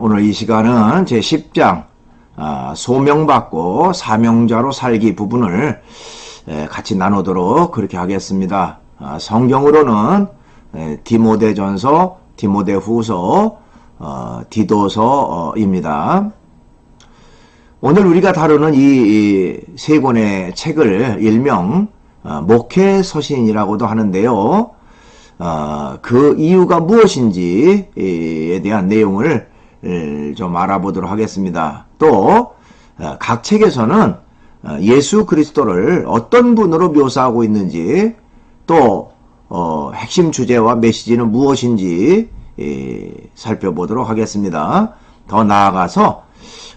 오늘 이 시간은 제 10장 소명받고 사명자로 살기 부분을 같이 나누도록 그렇게 하겠습니다. 성경으로는 디모데전서, 디모데후서, 디도서입니다. 오늘 우리가 다루는 이 세 권의 책을 일명 목회서신이라고도 하는데요. 그 이유가 무엇인지에 대한 내용을 좀 알아보도록 하겠습니다. 또 각 책에서는 예수 그리스도를 어떤 분으로 묘사하고 있는지, 또 핵심 주제와 메시지는 무엇인지 살펴보도록 하겠습니다. 더 나아가서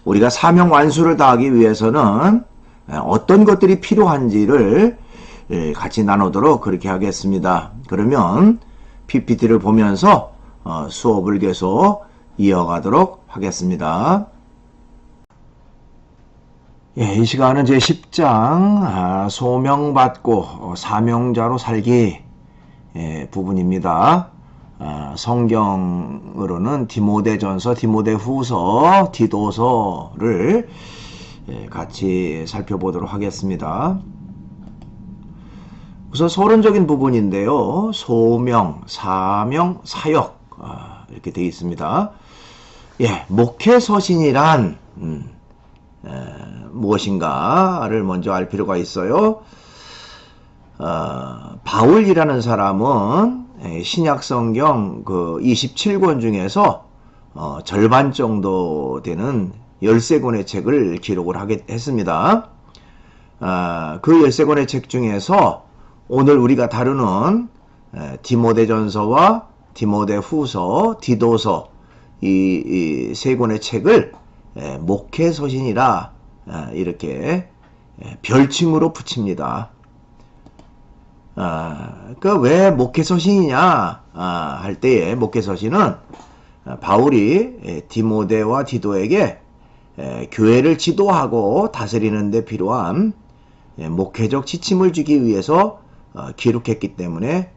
우리가 사명 완수를 다하기 위해서는 어떤 것들이 필요한지를 같이 나누도록 그렇게 하겠습니다. 그러면 PPT를 보면서 수업을 계속 이어가도록 하겠습니다. 이 시간은 제 10장 소명받고 사명자로 살기 부분입니다. 성경으로는 디모데전서, 디모데후서, 디도서를 같이 살펴보도록 하겠습니다. 우선 서론적인 부분인데요. 소명, 사명, 사역 이렇게 되어 있습니다. 목회서신이란 무엇인가를 먼저 알 필요가 있어요. 바울이라는 사람은 신약성경 그 27권 중에서 절반 정도 되는 13권의 책을 기록을 했습니다. 그 13권의 책 중에서 오늘 우리가 다루는 디모데전서와 디모데후서, 디도서 이 세 권의 책을 목회서신이라 이렇게 별칭으로 붙입니다. 왜 목회서신이냐 할 때에 목회서신은 바울이 디모데와 디도에게 교회를 지도하고 다스리는 데 필요한 목회적 지침을 주기 위해서 기록했기 때문에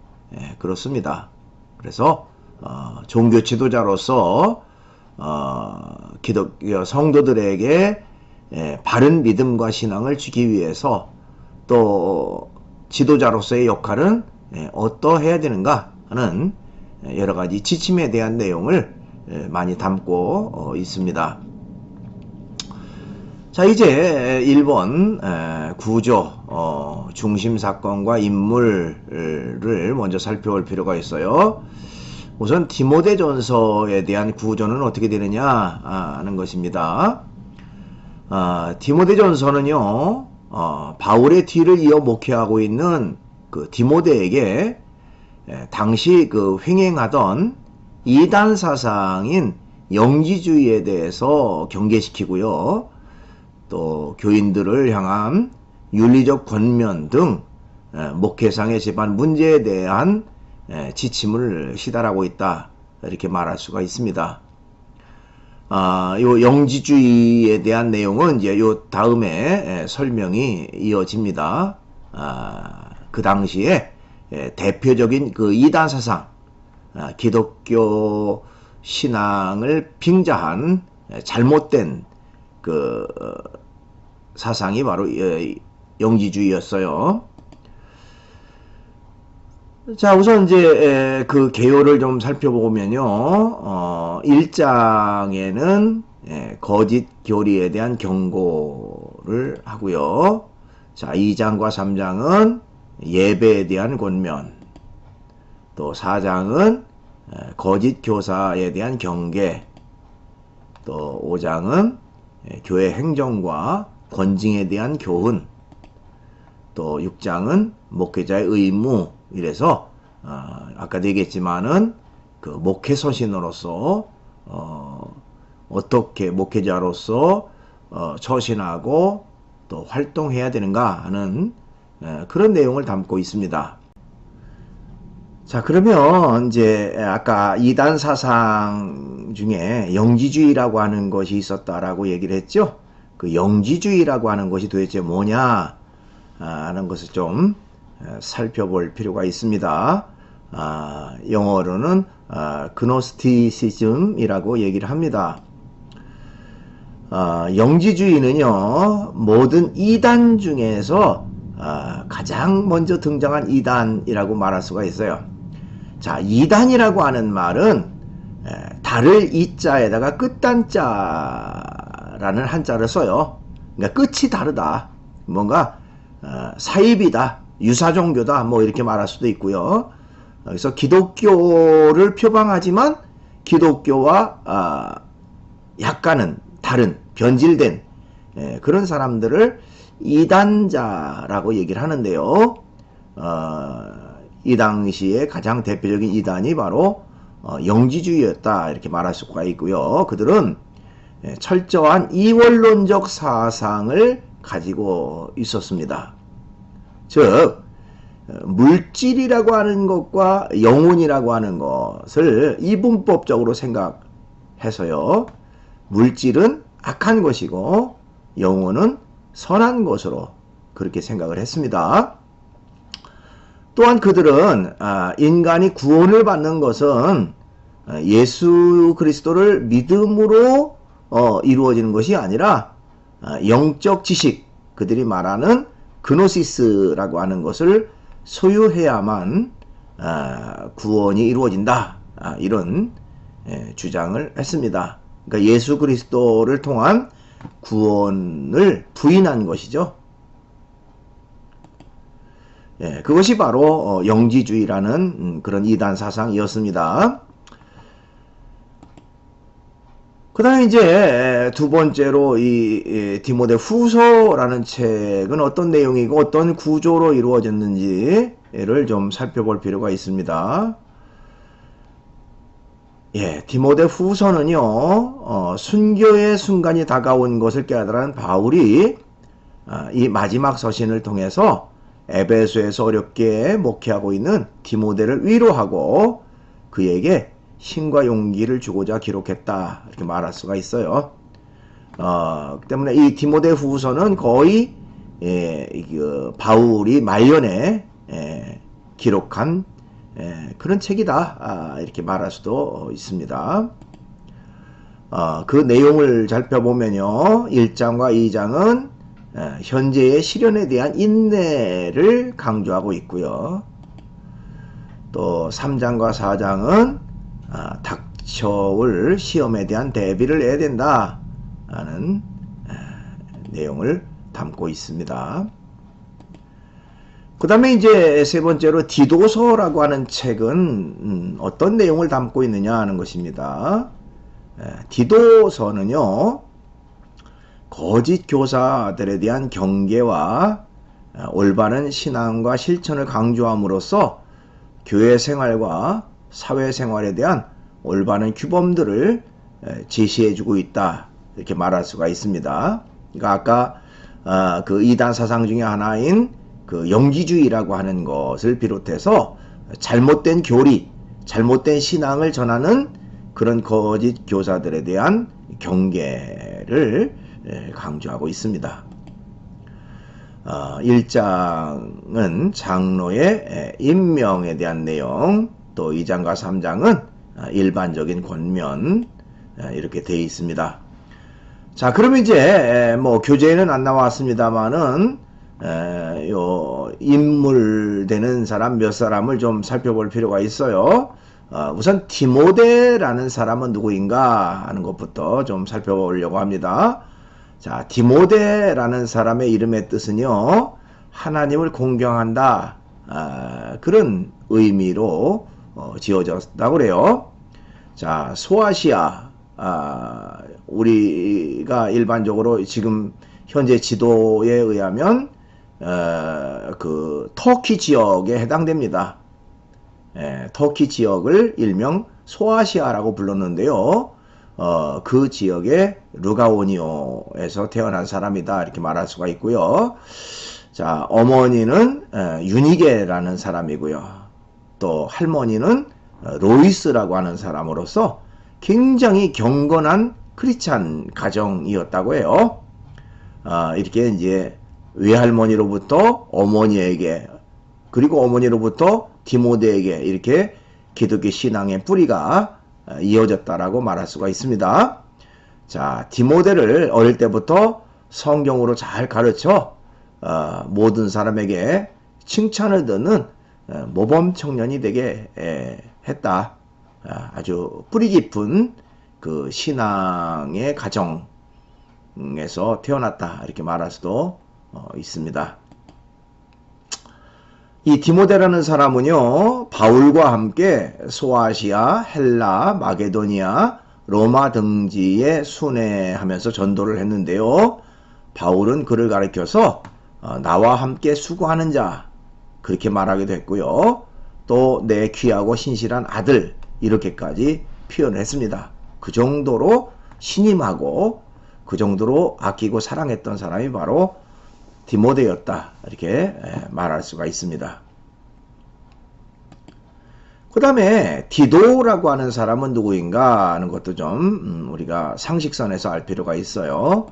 그렇습니다. 그래서 종교 지도자로서 기독교 성도들에게 바른 믿음과 신앙을 주기 위해서, 또 지도자로서의 역할은 어떠해야 되는가 하는 여러 가지 지침에 대한 내용을 많이 담고 있습니다. 자, 이제 1번 구조, 중심 사건과 인물을 먼저 살펴볼 필요가 있어요. 우선 디모데전서에 대한 구조는 어떻게 되느냐 하는 것입니다. 디모데전서는요, 바울의 뒤를 이어 목회하고 있는 그 디모데에게 당시 그 횡행하던 이단 사상인 영지주의에 대해서 경계시키고요, 또 교인들을 향한 윤리적 권면 등 목회상의 제반 문제에 대한 지침을 시달하고 있다, 이렇게 말할 수가 있습니다. 요 영지주의에 대한 내용은 이제 요 다음에 설명이 이어집니다. 그 당시에 대표적인 그 이단 사상, 기독교 신앙을 빙자한 잘못된 그 사상이 바로 영지주의였어요. 자, 우선 이제 그 개요를 좀 살펴보면요, 1장에는 거짓 교리에 대한 경고를 하고요. 자, 2장과 3장은 예배에 대한 권면, 또 4장은 거짓 교사에 대한 경계, 또 5장은 교회 행정과 권징에 대한 교훈, 또 6장은 목회자의 의무. 이래서 아까도 얘기했지만은 그 목회서신으로서 어떻게 목회자로서 처신하고 또 활동해야 되는가 하는 그런 내용을 담고 있습니다. 자, 그러면 이제 아까 이단 사상 중에 영지주의라고 하는 것이 있었다라고 얘기를 했죠. 그 영지주의라고 하는 것이 도대체 뭐냐 하는 것을 좀 살펴볼 필요가 있습니다. 영어로는 그노스티시즘이라고 얘기를 합니다. 영지주의는요, 모든 이단 중에서 가장 먼저 등장한 이단이라고 말할 수가 있어요. 자, 이단이라고 하는 말은 달을 이자에다가 끝단자라는 한자를 써요. 그러니까 끝이 다르다. 뭔가 사입이다, 유사종교다, 뭐 이렇게 말할 수도 있고요. 그래서 기독교를 표방하지만 기독교와 약간은 다른 변질된 그런 사람들을 이단자라고 얘기를 하는데요. 이 당시에 가장 대표적인 이단이 바로 영지주의였다, 이렇게 말할 수가 있고요. 그들은 철저한 이원론적 사상을 가지고 있었습니다. 즉 물질이라고 하는 것과 영혼이라고 하는 것을 이분법적으로 생각해서요, 물질은 악한 것이고 영혼은 선한 것으로 그렇게 생각을 했습니다. 또한 그들은 인간이 구원을 받는 것은 예수 그리스도를 믿음으로 이루어지는 것이 아니라 영적 지식, 그들이 말하는 그노시스라고 하는 것을 소유해야만 구원이 이루어진다, 이런 주장을 했습니다. 그러니까 예수 그리스도를 통한 구원을 부인한 것이죠. 그것이 바로 영지주의라는 그런 이단 사상이었습니다. 그 다음에 이제 두 번째로 이 디모데 후서라는 책은 어떤 내용이고 어떤 구조로 이루어졌는지를 좀 살펴볼 필요가 있습니다. 디모데 후서는요, 순교의 순간이 다가온 것을 깨달은 바울이 이 마지막 서신을 통해서 에베소에서 어렵게 목회하고 있는 디모데를 위로하고 그에게 힘과 용기를 주고자 기록했다, 이렇게 말할 수가 있어요. 때문에 이 디모데 후서는 거의 바울이 말년에 기록한 그런 책이다, 이렇게 말할 수도 있습니다. 그 내용을 살펴보면요, 1장과 2장은 현재의 시련에 대한 인내를 강조하고 있고요. 또 3장과 4장은 닥쳐올 시험에 대한 대비를 해야 된다 하는 내용을 담고 있습니다. 그 다음에 이제 세 번째로 디도서라고 하는 책은 어떤 내용을 담고 있느냐 하는 것입니다. 디도서는요, 거짓 교사들에 대한 경계와 올바른 신앙과 실천을 강조함으로써 교회 생활과 사회 생활에 대한 올바른 규범들을 제시해주고 있다, 이렇게 말할 수가 있습니다. 그러니까 아까 그 이단 사상 중에 하나인 그 영지주의라고 하는 것을 비롯해서 잘못된 교리, 잘못된 신앙을 전하는 그런 거짓 교사들에 대한 경계를 강조하고 있습니다. 1장은 장로의 임명에 대한 내용, 또 2장과 3장은 일반적인 권면, 이렇게 되어 있습니다. 자, 그러면 이제 뭐 교재에는 안 나왔습니다만은 요 인물 되는 사람 몇 사람을 좀 살펴볼 필요가 있어요. 우선 디모데라는 사람은 누구인가 하는 것부터 좀 살펴보려고 합니다. 자, 디모데라는 사람의 이름의 뜻은요, 하나님을 공경한다, 그런 의미로 지어졌다고 그래요. 자, 소아시아, 우리가 일반적으로 지금 현재 지도에 의하면 그 터키 지역에 해당됩니다. 터키 지역을 일명 소아시아라고 불렀는데요. 그 지역의 루가오니오에서 태어난 사람이다, 이렇게 말할 수가 있고요. 자, 어머니는 유니게라는 사람이고요. 또 할머니는 로이스라고 하는 사람으로서 굉장히 경건한 크리스찬 가정이었다고 해요. 이렇게 이제 외할머니로부터 어머니에게, 그리고 어머니로부터 디모데에게 이렇게 기독교 신앙의 뿌리가 이어졌다라고 말할 수가 있습니다. 자, 디모데를 어릴 때부터 성경으로 잘 가르쳐 모든 사람에게 칭찬을 듣는 모범 청년이 되게 했다. 아주 뿌리 깊은 그 신앙의 가정에서 태어났다, 이렇게 말할 수도 있습니다. 이 디모데라는 사람은요, 바울과 함께 소아시아, 헬라, 마게도니아, 로마 등지에 순회하면서 전도를 했는데요. 바울은 그를 가리켜서 나와 함께 수고하는 자, 그렇게 말하기도 했고요. 또 내 귀하고 신실한 아들, 이렇게까지 표현을 했습니다. 그 정도로 신임하고 그 정도로 아끼고 사랑했던 사람이 바로 디모데였다, 이렇게 말할 수가 있습니다. 그 다음에 디도라고 하는 사람은 누구인가 하는 것도 좀 우리가 상식선에서 알 필요가 있어요.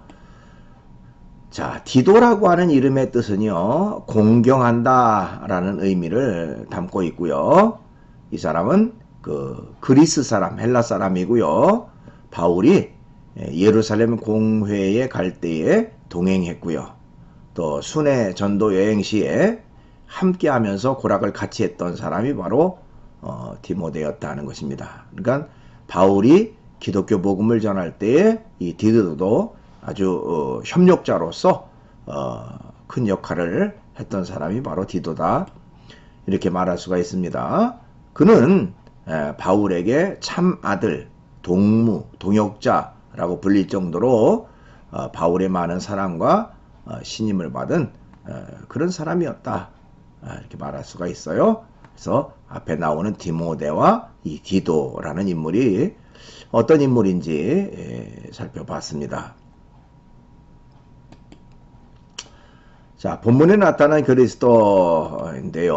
자, 디도라고 하는 이름의 뜻은요, 공경한다 라는 의미를 담고 있고요. 이 사람은 그 그리스 사람, 헬라 사람이고요. 바울이 예루살렘 공회에 갈 때에 동행했고요. 또 순회 전도 여행 시에 함께 하면서 고락을 같이 했던 사람이 바로 디모데였다는 것입니다. 그러니까 바울이 기독교 복음을 전할 때에 이 디도도 아주 협력자로서 큰 역할을 했던 사람이 바로 디도다, 이렇게 말할 수가 있습니다. 그는 바울에게 참 아들, 동무, 동역자라고 불릴 정도로 바울의 많은 사랑과 신임을 받은 그런 사람이었다, 이렇게 말할 수가 있어요. 그래서 앞에 나오는 디모데와 이 디도라는 인물이 어떤 인물인지 살펴봤습니다. 자, 본문에 나타난 그리스도인데요.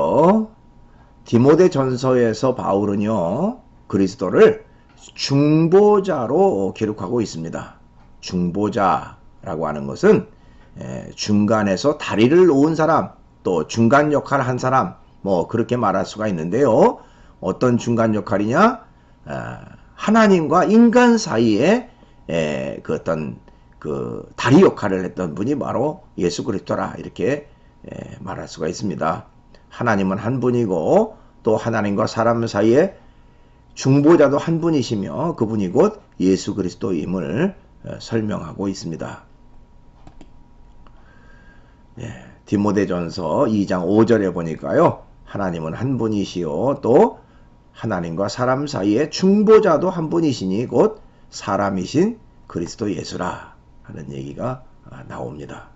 디모데 전서에서 바울은요, 그리스도를 중보자로 기록하고 있습니다. 중보자라고 하는 것은 중간에서 다리를 놓은 사람, 또 중간 역할을 한 사람, 뭐 그렇게 말할 수가 있는데요. 어떤 중간 역할이냐? 하나님과 인간 사이에 그 어떤 그 다리 역할을 했던 분이 바로 예수 그리스도라, 이렇게 말할 수가 있습니다. 하나님은 한 분이고 또 하나님과 사람 사이에 중보자도 한 분이시며 그분이 곧 예수 그리스도임을 설명하고 있습니다. 디모데전서 2장 5절에 보니까요, 하나님은 한 분이시요 또 하나님과 사람 사이에 중보자도 한 분이시니 곧 사람이신 그리스도 예수라 하는 얘기가 나옵니다.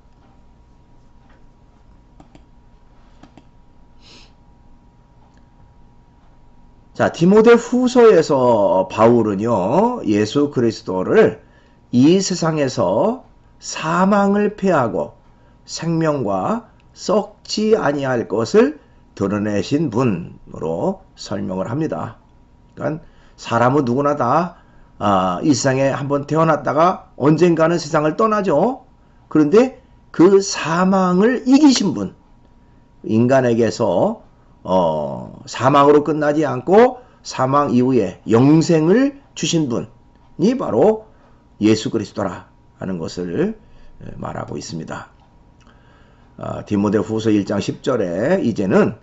자, 디모데 후서에서 바울은요, 예수 그리스도를 이 세상에서 사망을 패하고 생명과 썩지 아니할 것을 드러내신 분으로 설명을 합니다. 그러니까 사람은 누구나 다 이 세상에 한번 태어났다가 언젠가는 세상을 떠나죠. 그런데 그 사망을 이기신 분, 인간에게서 사망으로 끝나지 않고 사망 이후에 영생을 주신 분이 바로 예수 그리스도라 하는 것을 말하고 있습니다. 디모데 후서 1장 10절에 이제는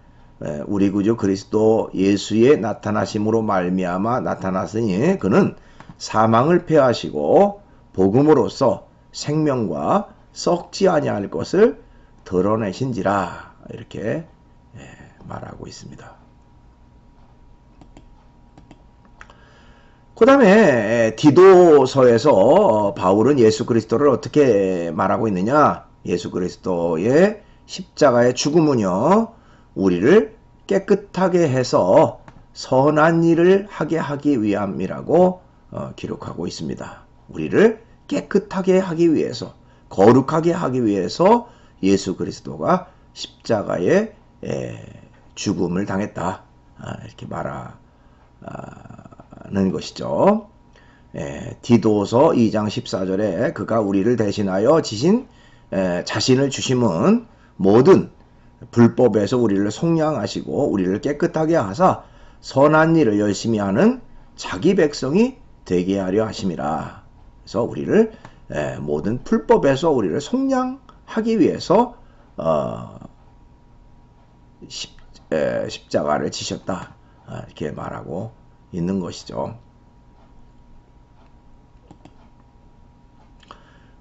우리 구주 그리스도 예수의 나타나심으로 말미암아 나타났으니 그는 사망을 패하시고 복음으로써 생명과 썩지 아니할 것을 드러내신지라, 이렇게 말하고 있습니다. 그 다음에 디도서에서 바울은 예수 그리스도를 어떻게 말하고 있느냐? 예수 그리스도의 십자가의 죽음은요, 우리를 깨끗하게 해서 선한 일을 하게 하기 위함이라고 기록하고 있습니다. 우리를 깨끗하게 하기 위해서, 거룩하게 하기 위해서 예수 그리스도가 십자가에 죽음을 당했다, 이렇게 말하는 것이죠. 디도서 2장 14절에 그가 우리를 대신하여 자신을 주심은 모든 불법에서 우리를 속량하시고 우리를 깨끗하게 하사 선한 일을 열심히 하는 자기 백성이 되게 하려 하심이라. 그래서 우리를 모든 불법에서 우리를 속량하기 위해서 십자가를 지셨다, 이렇게 말하고 있는 것이죠.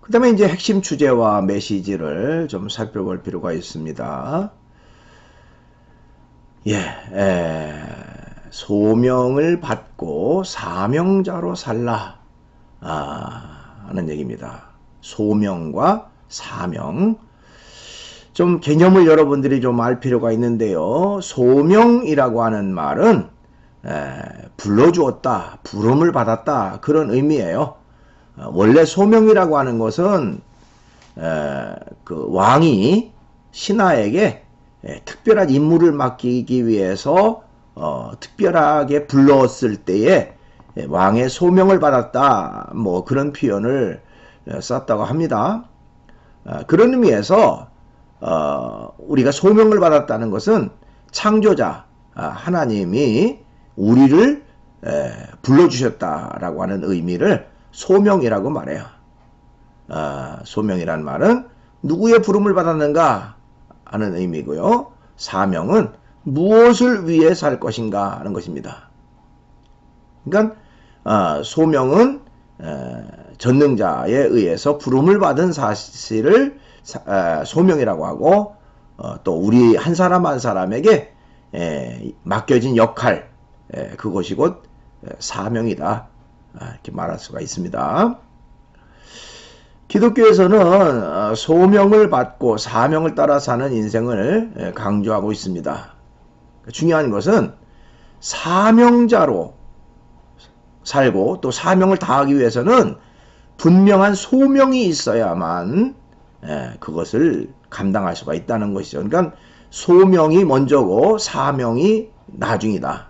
그 다음에 이제 핵심 주제와 메시지를 좀 살펴볼 필요가 있습니다. 소명을 받고 사명자로 살라, 하는 얘기입니다. 소명과 사명. 좀 개념을 여러분들이 좀 알 필요가 있는데요. 소명이라고 하는 말은 불러주었다, 부름을 받았다, 그런 의미예요. 원래 소명이라고 하는 것은 그 왕이 신하에게 특별한 임무를 맡기기 위해서 특별하게 불렀을 때에 왕의 소명을 받았다, 뭐 그런 표현을 썼다고 합니다. 그런 의미에서 우리가 소명을 받았다는 것은 창조자 하나님이 우리를 불러주셨다라고 하는 의미를 소명이라고 말해요. 소명이란 말은 누구의 부름을 받았는가 하는 의미고요. 사명은 무엇을 위해 살 것인가 하는 것입니다. 그러니까 소명은 전능자에 의해서 부름을 받은 사실을 소명이라고 하고, 또 우리 한 사람 한 사람에게 맡겨진 역할, 그것이 곧 사명이다, 이렇게 말할 수가 있습니다. 기독교에서는 소명을 받고 사명을 따라 사는 인생을 강조하고 있습니다. 중요한 것은 사명자로 살고 또 사명을 다하기 위해서는 분명한 소명이 있어야만 그것을 감당할 수가 있다는 것이죠. 그러니까 소명이 먼저고 사명이 나중이다.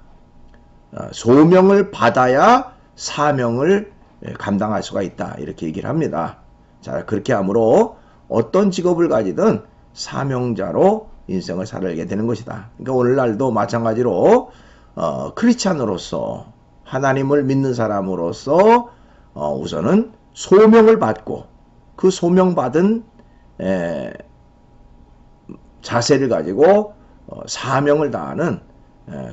소명을 받아야 사명을 감당할 수가 있다, 이렇게 얘기를 합니다. 자, 그렇게 하므로 어떤 직업을 가지든 사명자로 인생을 살게 되는 것이다. 그러니까 오늘날도 마찬가지로 크리스찬으로서, 하나님을 믿는 사람으로서 우선은 소명을 받고 그 소명받은 자세를 가지고 사명을 다하는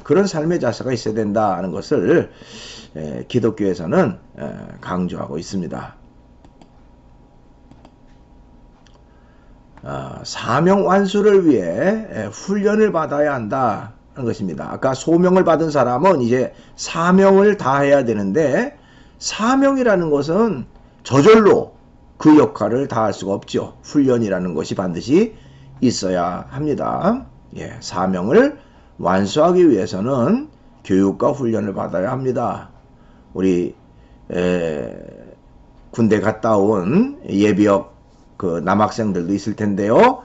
그런 삶의 자세가 있어야 된다는 것을 기독교에서는 강조하고 있습니다. 사명 완수를 위해 훈련을 받아야 한다는 것입니다. 아까 소명을 받은 사람은 이제 사명을 다해야 되는데, 사명이라는 것은 저절로 그 역할을 다할 수가 없죠. 훈련이라는 것이 반드시 있어야 합니다. 사명을 완수하기 위해서는 교육과 훈련을 받아야 합니다. 우리 군대 갔다 온 예비역 그 남학생들도 있을 텐데요.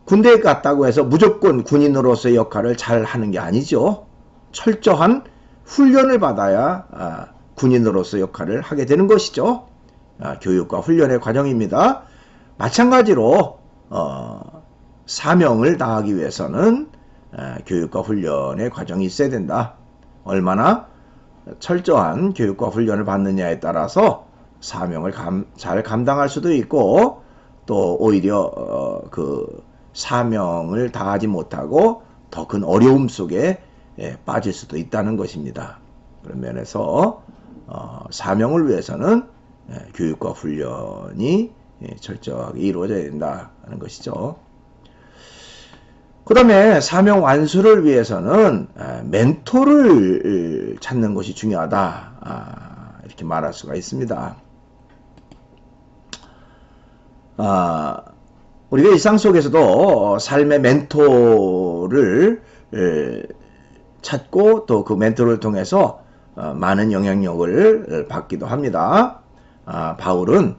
군대에 갔다고 해서 무조건 군인으로서의 역할을 잘 하는 게 아니죠. 철저한 훈련을 받아야 군인으로서 역할을 하게 되는 것이죠. 교육과 훈련의 과정입니다. 마찬가지로 사명을 다하기 위해서는 교육과 훈련의 과정이 있어야 된다. 얼마나 철저한 교육과 훈련을 받느냐에 따라서 사명을 잘 감당할 수도 있고, 또 오히려 그 사명을 다하지 못하고 더 큰 어려움 속에 빠질 수도 있다는 것입니다. 그런 면에서 사명을 위해서는 교육과 훈련이 철저하게 이루어져야 된다는 것이죠. 그 다음에 사명 완수를 위해서는 멘토를 찾는 것이 중요하다, 이렇게 말할 수가 있습니다. 우리가 일상 속에서도 삶의 멘토를 찾고 또 그 멘토를 통해서 많은 영향력을 받기도 합니다. 바울은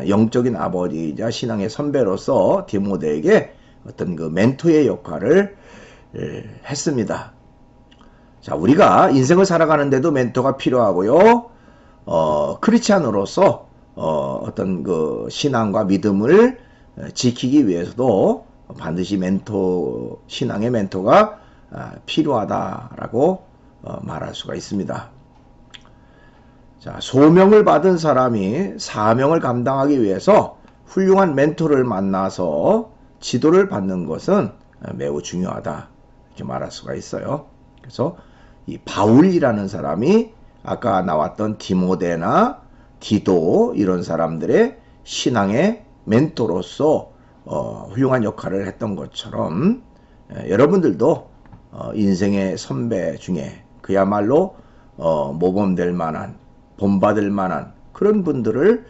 영적인 아버지이자 신앙의 선배로서 디모데에게 어떤 그 멘토의 역할을 했습니다. 자, 우리가 인생을 살아가는데도 멘토가 필요하고요. 크리스찬으로서 어떤 그 신앙과 믿음을 지키기 위해서도 반드시 신앙의 멘토가 필요하다라고 말할 수가 있습니다. 자, 소명을 받은 사람이 사명을 감당하기 위해서 훌륭한 멘토를 만나서 지도를 받는 것은 매우 중요하다. 이렇게 말할 수가 있어요. 그래서 이 바울이라는 사람이 아까 나왔던 디모데나 디도 이런 사람들의 신앙의 멘토로서 훌륭한 역할을 했던 것처럼 여러분들도 인생의 선배 중에 그야말로 모범될 만한, 본받을 만한 그런 분들을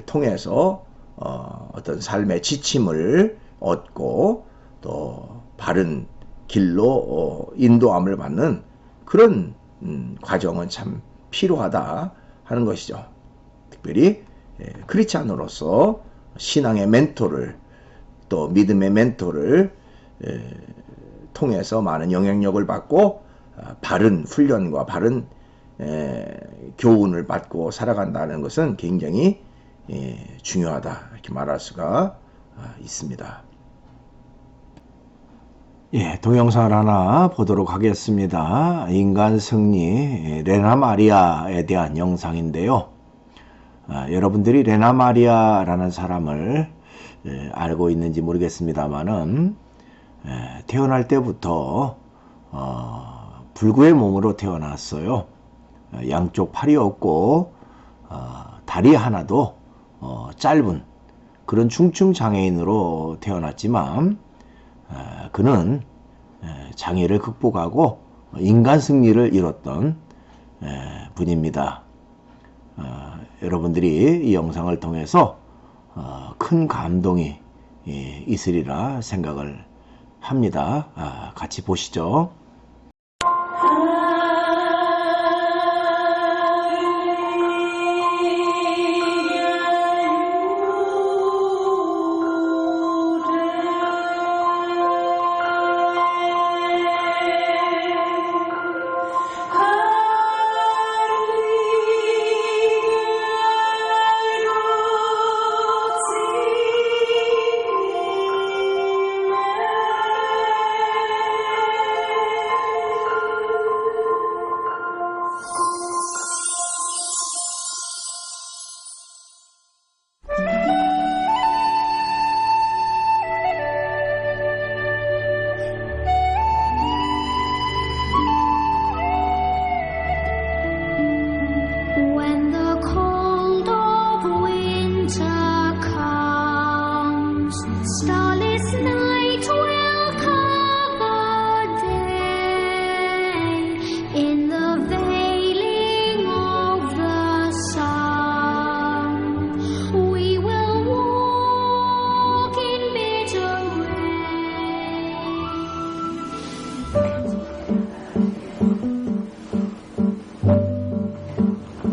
통해서 어떤 삶의 지침을 얻고 또 바른 길로 인도함을 받는 그런 과정은 참 필요하다 하는 것이죠. 특별히 크리스찬으로서 신앙의 멘토를 또 믿음의 멘토를 통해서 많은 영향력을 받고 바른 훈련과 바른 교훈을 받고 살아간다는 것은 굉장히 중요하다 이렇게 말할 수가 있습니다. 예, 동영상을 하나 보도록 하겠습니다. 인간 승리 레나 마리아에 대한 영상인데요. 여러분들이 레나 마리아라는 사람을 알고 있는지 모르겠습니다만은 태어날 때부터 불구의 몸으로 태어났어요. 양쪽 팔이 없고 다리 하나도 짧은 그런 중증장애인으로 태어났지만 그는 장애를 극복하고 인간 승리를 이뤘던 분입니다. 여러분들이 이 영상을 통해서 큰 감동이 있으리라 생각을 합니다. 같이 보시죠.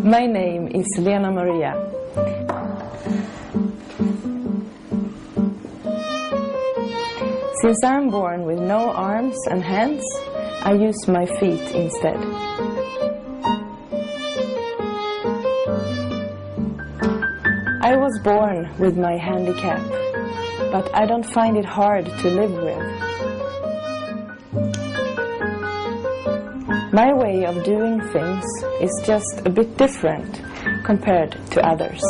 My name is Lena Maria. Since I'm born with no arms and hands, I use my feet instead. I was born with my handicap, but I don't find it hard to live with. My way of doing things is just a bit different compared to others.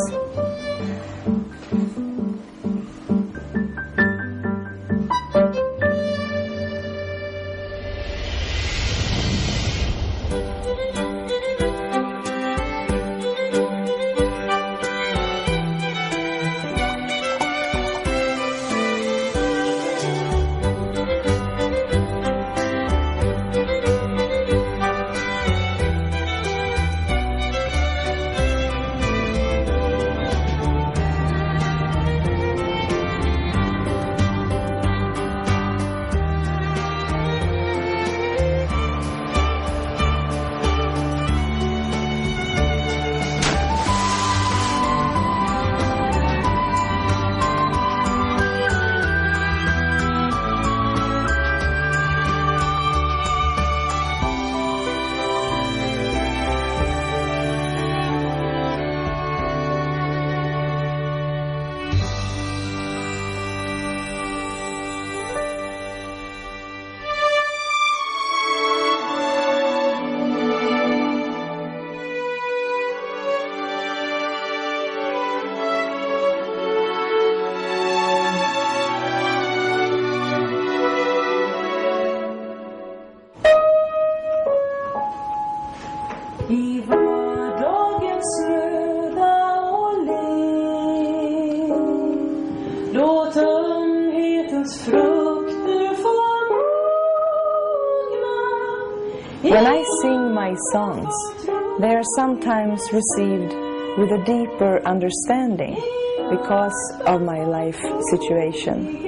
When I sing my songs, they are sometimes received with a deeper understanding because of my life situation.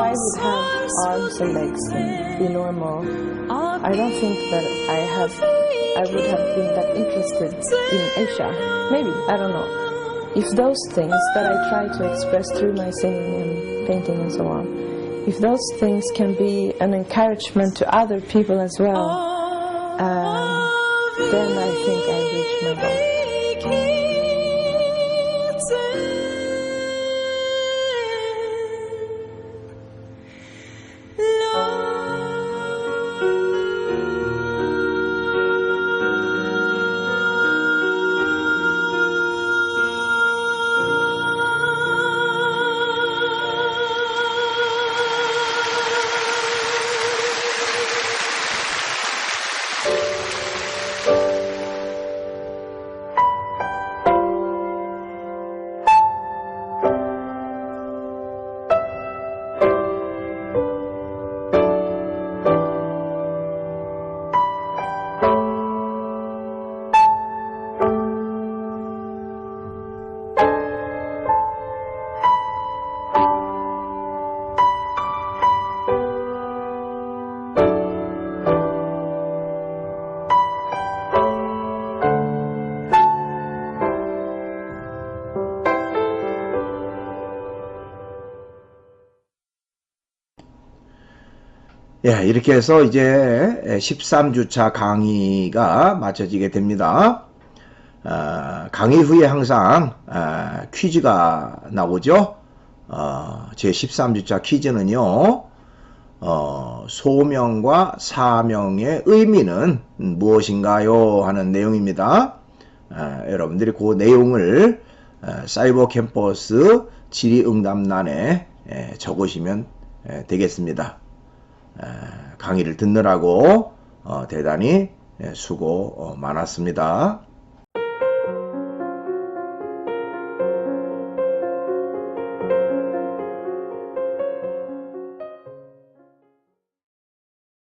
I would have arms and legs and be normal, I don't think that I would have been that interested in Asia. Maybe, I don't know. If those things that I try to express through my singing and painting and so on, if those things can be an encouragement to other people as well, then I think I reached my goal. 예, 이렇게 해서 이제 13주차 강의가 마쳐지게 됩니다. 강의 후에 항상 퀴즈가 나오죠. 제 13주차 퀴즈는요, 소명과 사명의 의미는 무엇인가요? 하는 내용입니다. 여러분들이 그 내용을 사이버 캠퍼스 질의응답란에 적으시면 되겠습니다. 강의를 듣느라고 대단히 수고 많았습니다.